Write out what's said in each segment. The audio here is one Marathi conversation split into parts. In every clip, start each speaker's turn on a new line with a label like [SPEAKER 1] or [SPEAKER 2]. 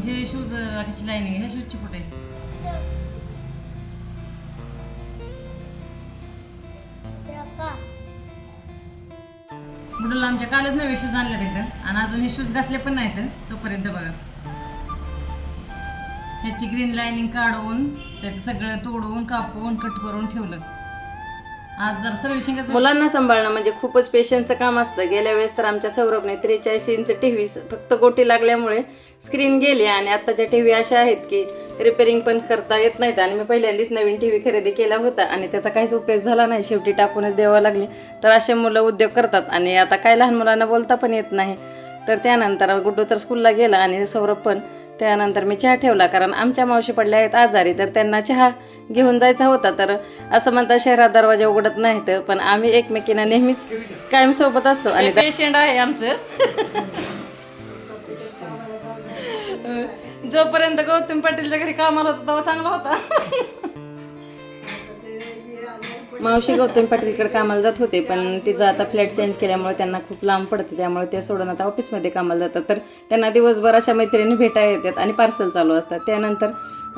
[SPEAKER 1] हे शूज कशी लाईनिंग ह्या शूजची कुठे बुडूला आमच्या कालच नवे शूज आणले तिथं आणि अजून हे शूज घातले पण नाहीत तोपर्यंत बघा ह्याची ग्रीन लाईनिंग काढून त्याचं सगळं तोडून कापून कट करून ठेवलं. आज जर सर्व्हिसिंग
[SPEAKER 2] मुलांना सांभाळणं म्हणजे खूपच पेशन्सचं काम असतं. गेल्या वेळेस तर आमच्या सौरभने 43 इंच टीव्ही फक्त गोटी लागल्यामुळे स्क्रीन गेली आणि आत्ताच्या टीव्ही अशा आहेत की रिपेअरिंग पण करता येत नाहीत. आणि मी पहिल्यांदाच नवीन टीव्ही खरेदी केला होता आणि त्याचा काहीच उपयोग झाला नाही, शेवटी टाकूनच द्यावं लागली. तर असे मुलं उद्योग करतात आणि आता काय लहान मुलांना बोलता पण येत नाही. तर त्यानंतर गुड्डू तर स्कूलला गेला आणि सौरभ पण. त्यानंतर मी चहा ठेवला कारण आमच्या मावशी पडल्या आहेत आजारी, तर त्यांना चहा घेऊन जायचा होता. तर असं म्हणतात शहरात दरवाजा उघडत नाहीत, पण आम्ही एकमेकींना नेहमीच कायम सोबत असतो. आणि पेशंट आहे आमचं जोपर्यंत गौतम पाटीलच्या घरी कामाला होता तेव्हा चांगला होता. मावशी गौतम पाटीलकडे कामाला जात होते, पण तिचं आता फ्लॅट चेंज केल्यामुळे त्यांना खूप लांब पडते, त्यामुळे ते सोडून आता ऑफिसमध्ये कामाला जातात. तर त्यांना दिवसभर अशा मैत्रिणी भेटायला येतात आणि पार्सल चालू असतात. त्यानंतर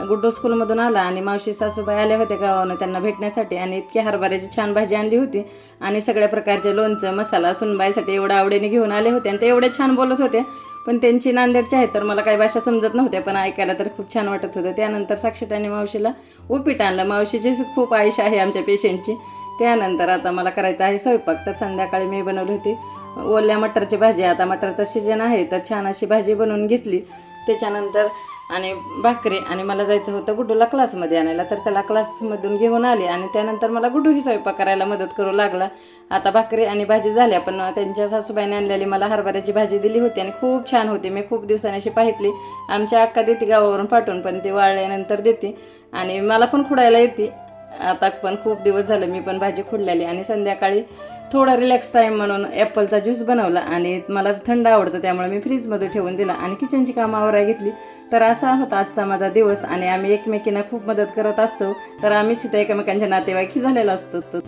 [SPEAKER 2] गुड्डू स्कूलमधून आला आणि मावशी सासूबाई आल्या होत्या गावानं त्यांना भेटण्यासाठी आणि इतकी हरभऱ्याची छान भाजी आणली होती आणि सगळ्या प्रकारचे लोणचं मसाला सुनबाईसाठी एवढ्या आवडीने घेऊन आले होते आणि ते एवढे छान बोलत होते. पण त्यांची नांदेडची आहे तर मला काही भाषा समजत नव्हत्या, पण ऐकायला तर खूप छान वाटत होतं. त्यानंतर साक्षीताईंनी मावशीला उपीट आणलं. मावशीची खूप आयुष्य आहे आमच्या पेशंटची. त्यानंतर आता मला करायचं आहे स्वयंपाक. तर संध्याकाळी मी बनवली होती ओल्या मटरची भाजी. आता मटरचा सीजन आहे तर छान अशी भाजी बनवून घेतली. त्याच्यानंतर आणि भाकरी आणि मला जायचं होतं गुड्डूला क्लासमध्ये आणायला, तर त्याला क्लासमधून घेऊन आले आणि त्यानंतर मला गुड्डूही स्वयंपाक करायला मदत करू लागला. आता भाकरी आणि भाजी झाल्या, पण त्यांच्या सासूबाईने आणलेली मला हरभऱ्याची भाजी दिली होती आणि खूप छान होती. मी खूप दिवसांनी अशी पाहितली. आमच्या अक्का देते गावावरून पाठवून, पण ती वाळल्यानंतर देते आणि मला पण खुडायला येते. आता पण खूप दिवस झालं मी पण भाजी खुडलेली. आणि संध्याकाळी थोडा रिलॅक्स टाईम म्हणून ॲपलचा ज्यूस बनवला आणि मला थंड आवडतं त्यामुळे मी फ्रीजमध्ये ठेवून दिला आणि किचनची कामं आवरायला घेतली. तर असा होता आजचा माझा दिवस आणि आम्ही एकमेकींना खूप मदत करत असतो. तर आम्हीच इथं एकमेकांच्या नातेवाईक झालेला असतो.